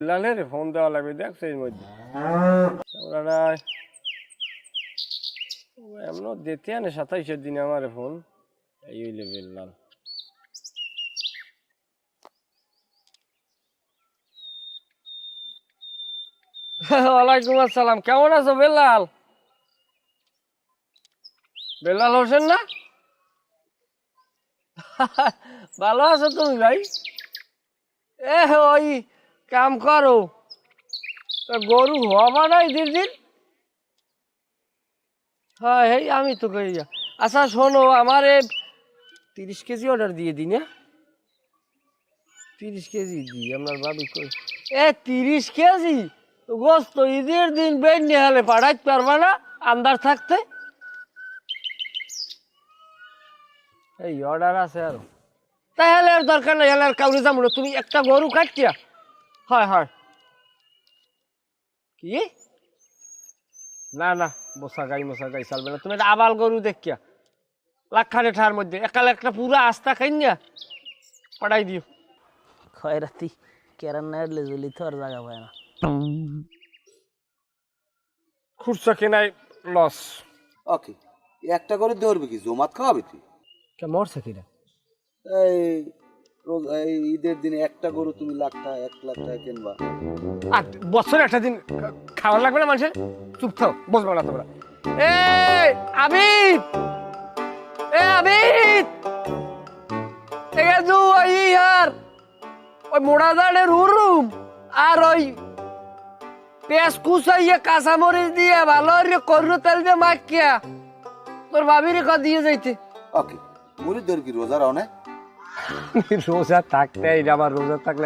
লালের ফোন দেওয়া লাগবে দেখছো এর মধ্যে এমন দিতে আনে 27-এর দিনে আমার ফোন এই হইলে বেল্লাল। ওয়ালাইকুম আসসালাম, কেমন আছো বেল্লাল? বেল্লাল হোসেন না? ভালো আছো তুমি ভাই? ওই কাম করো, গরু হওয়া নাই দিন দিন। হ্যাঁ এই আমি তো কই। আচ্ছা শোনো, আমার 30 কেজি অর্ডার দিয়ে দিন। 30 কেজি দিই আপনার ভাবি কই? 30 কেজি গোস্ত ঈদের দিন বেন্ডি হালে পাঠাইতে পারবা না আন্দার থাকতে? এই অর্ডার আছে আরো, তাহলে আর দরকার নাই, আর কাউরে যাবো না। তুমি একটা গরু কাটিয়া। হয় হয় কি না না, বসা গাই চলবে না। তুমি একটা আবাল গরু দেখিয়া লাখখানে ঠার মধ্যে একাল একটা পুরা আস্থা খাইনিয়া পাঠাই দিও। খয়রাতি কেরান না এলে জলি তো আর জায়গা পায় না। খুচরা কেনাই লস। ওকে, একটা করে ধরবি কি জমাত খাওয়াবি তুই? কে মরছে কিনা? এই এই ঈদের দিনে একটা গরু তুমি লাখ টাকা কিনবা? আর বছরে একটা দিন খাওয়া লাগবে না মানুষের? চুপ থাও, বসবো না তোমরা। আবিদ, আবিদ, ওই মোড়াদানের হুরুম আর ওই পেঁয়াজ কুচাইয়া কাঁচামরিচ দিয়ে ভালো করু তেল দিয়ে মাখিয়া তোর ভাবির দিয়ে যাইতে। ওকে, মুড়ি ধর কি রোজা রাও না? রোজা থাকতে আমার রোজা থাকলে